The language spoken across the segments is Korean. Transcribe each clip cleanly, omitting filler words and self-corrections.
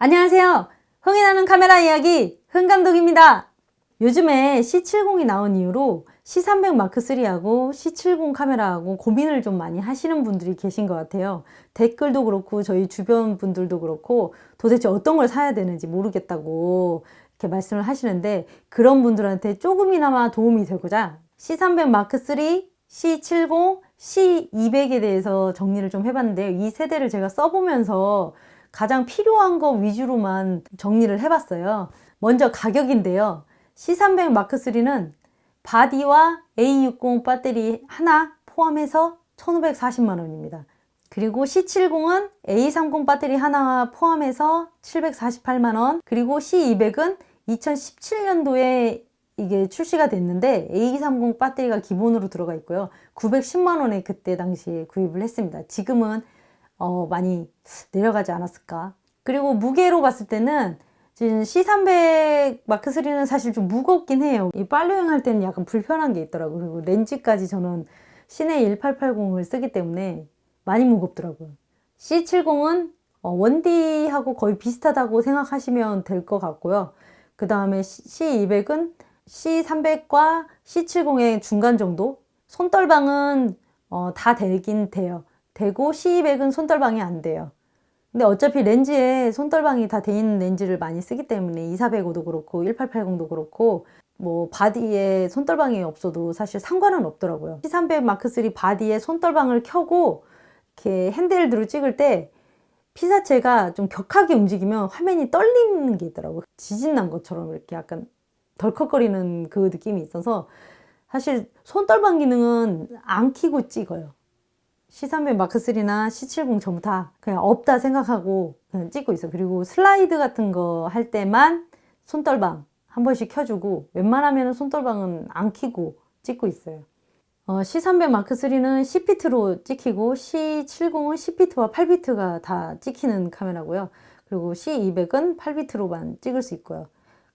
안녕하세요. 흥이 나는 카메라 이야기 흥감독입니다. 요즘에 C70이 나온 이후로 C300 마크3하고 C70 카메라하고 고민을 좀 많이 하시는 분들이 계신 것 같아요. 댓글도 그렇고 저희 주변 분들도 그렇고 도대체 어떤 걸 사야 되는지 모르겠다고 이렇게 말씀을 하시는데, 그런 분들한테 조금이나마 도움이 되고자 C300 마크3, C70, C200에 대해서 정리를 좀 해봤는데요. 이 세대를 제가 써보면서 가장 필요한 거 위주로만 정리를 해봤어요. 먼저 가격인데요. C300 마크3는 바디와 A60 배터리 하나 포함해서 1,540만 원입니다. 그리고 C70은 A30 배터리 하나 포함해서 748만 원. 그리고 C200은 2017년도에 이게 출시가 됐는데 A30 배터리가 기본으로 들어가 있고요. 910만 원에 그때 당시에 구입을 했습니다. 지금은 많이 내려가지 않았을까. 그리고 무게로 봤을 때는 지금 C300 마크3는 사실 좀 무겁긴 해요. 이 팔로잉 할 때는 약간 불편한 게 있더라고요. 그리고 렌즈까지 저는 시내 1880을 쓰기 때문에 많이 무겁더라고요. C70은 원디하고 거의 비슷하다고 생각하시면 될 것 같고요. 그 다음에 C200은 C300과 C70의 중간 정도? 손떨방은 다 되긴 돼요. 되고 C200은 손떨방이 안 돼요. 근데 어차피 렌즈에 손떨방이 다 돼 있는 렌즈를 많이 쓰기 때문에 2405도 그렇고 1880도 그렇고 뭐 바디에 손떨방이 없어도 사실 상관은 없더라고요. C300 마크3 바디에 손떨방을 켜고 이렇게 핸드헬드로 찍을 때 피사체가 좀 격하게 움직이면 화면이 떨리는 게 있더라고요. 지진 난 것처럼 이렇게 약간 덜컥거리는 그 느낌이 있어서 사실 손떨방 기능은 안 켜고 찍어요. C300 마크3나 C70 전부 다 그냥 없다 생각하고 그냥 찍고 있어요. 그리고 슬라이드 같은 거 할 때만 손떨방 한 번씩 켜주고 웬만하면 손떨방은 안 켜고 찍고 있어요. C300 마크3는 10비트로 찍히고 C70은 10비트와 8비트가 다 찍히는 카메라고요. 그리고 C200은 8비트로만 찍을 수 있고요.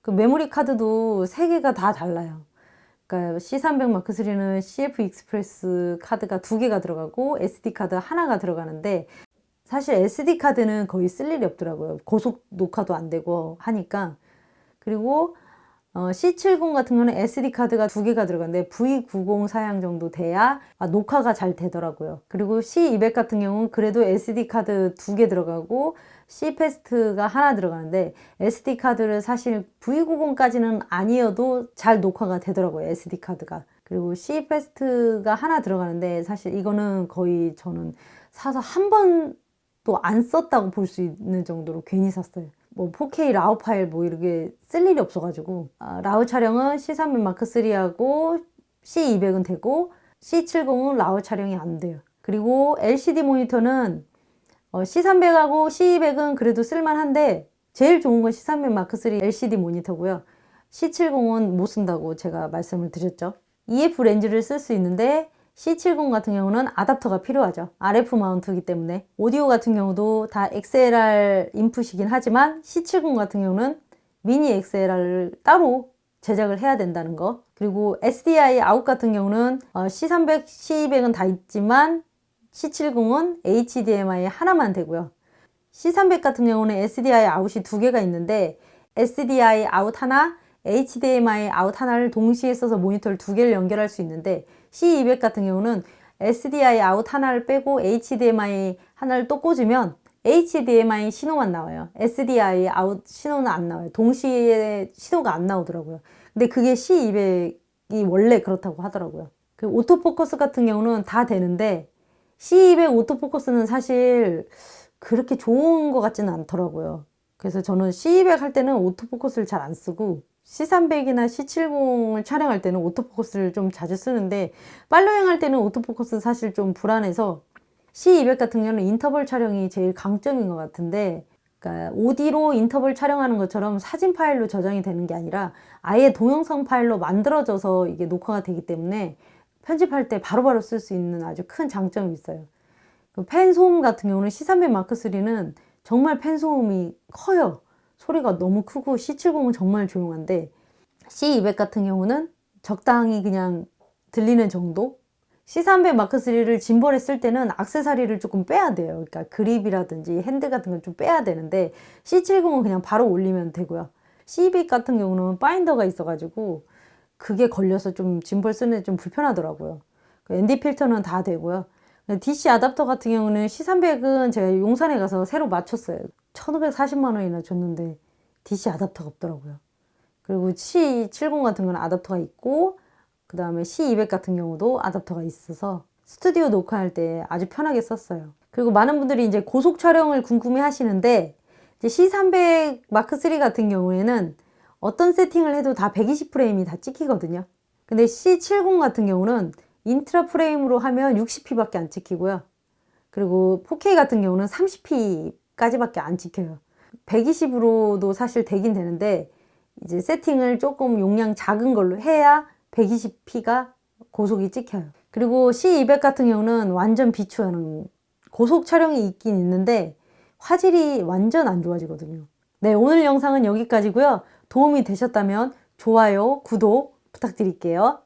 그 메모리 카드도 3개가 다 달라요. 그러니까 C300 마크3는 CF 익스프레스 카드가 2개가 들어가고 SD 카드 하나가 들어가는데, 사실 SD 카드는 거의 쓸 일이 없더라고요. 고속 녹화도 안 되고 하니까. 그리고 C70 같은 거는 SD 카드가 2개가 들어가는데 V90 사양 정도 돼야 녹화가 잘 되더라고요. 그리고 C200 같은 경우는 그래도 SD 카드 2개 들어가고 C패스트가 하나 들어가는데 SD 카드를 사실 V90까지는 아니어도 잘 녹화가 되더라고요. SD 카드가. 그리고 C패스트가 하나 들어가는데 사실 이거는 거의 저는 사서 한 번도 안 썼다고 볼 수 있는 정도로 괜히 샀어요. 뭐 4K 라우 파일 뭐 이렇게 쓸 일이 없어가지고 라우 촬영은 C300 마크3하고 C200은 되고 C70은 라우 촬영이 안 돼요. 그리고 LCD 모니터는 C300하고 C200은 그래도 쓸만한데 제일 좋은 건 C300 마크3 LCD 모니터고요. C70은 못 쓴다고 제가 말씀을 드렸죠. EF 렌즈를 쓸 수 있는데 C70 같은 경우는 아답터가 필요하죠. RF 마운트이기 때문에. 오디오 같은 경우도 다 XLR 인풋이긴 하지만 C70 같은 경우는 미니 XLR을 따로 제작을 해야 된다는 거. 그리고 SDI 아웃 같은 경우는 C300, C200은 다 있지만 C70은 HDMI 하나만 되고요. C300 같은 경우는 SDI 아웃이 2개가 있는데 SDI 아웃 하나, HDMI 아웃 하나를 동시에 써서 모니터를 2개를 연결할 수 있는데, C200 같은 경우는 SDI 아웃 하나를 빼고 HDMI 하나를 또 꽂으면 HDMI 신호만 나와요. SDI 아웃 신호는 안 나와요. 동시에 신호가 안 나오더라고요. 근데 그게 C200이 원래 그렇다고 하더라고요. 그 오토포커스 같은 경우는 다 되는데 C200 오토포커스는 사실 그렇게 좋은 것 같지는 않더라고요. 그래서 저는 C200 할 때는 오토포커스를 잘 안 쓰고 C300이나 C70을 촬영할 때는 오토포커스를 좀 자주 쓰는데, 팔로잉 할 때는 오토포커스 사실 좀 불안해서 C200 같은 경우는 인터벌 촬영이 제일 강점인 것 같은데, 그러니까 OD로 인터벌 촬영하는 것처럼 사진 파일로 저장이 되는 게 아니라 아예 동영상 파일로 만들어져서 이게 녹화가 되기 때문에 편집할 때 바로바로 쓸 수 있는 아주 큰 장점이 있어요. 그 팬소음 같은 경우는 C300 마크3는 정말 팬소음이 커요. 소리가 너무 크고 C70은 정말 조용한데 C200 같은 경우는 적당히 그냥 들리는 정도? C300 마크3를 짐벌에 쓸 때는 액세서리를 조금 빼야 돼요. 그러니까 그립이라든지 핸드 같은 걸 좀 빼야 되는데 C70은 그냥 바로 올리면 되고요. C200 같은 경우는 바인더가 있어가지고 그게 걸려서 좀 짐벌 쓰는 데 좀 불편하더라고요. ND 필터는 다 되고요. DC 아답터 같은 경우는 C300은 제가 용산에 가서 새로 맞췄어요. 1,540만 원이나 줬는데 DC 아답터가 없더라고요. 그리고 C70 같은 건 아답터가 있고 그 다음에 C200 같은 경우도 아답터가 있어서 스튜디오 녹화할 때 아주 편하게 썼어요. 그리고 많은 분들이 이제 고속 촬영을 궁금해 하시는데 이제 C300 마크3 같은 경우에는 어떤 세팅을 해도 다 120프레임이 다 찍히거든요. 근데 C70 같은 경우는 인트라 프레임으로 하면 60p밖에 안 찍히고요. 그리고 4K 같은 경우는 30p까지밖에 안 찍혀요. 120으로도 사실 되긴 되는데 이제 세팅을 조금 용량 작은 걸로 해야 120p가 고속이 찍혀요. 그리고 C200 같은 경우는 완전 비추하는 고속 촬영이 있긴 있는데 화질이 완전 안 좋아지거든요. 네, 오늘 영상은 여기까지고요. 도움이 되셨다면 좋아요, 구독 부탁드릴게요.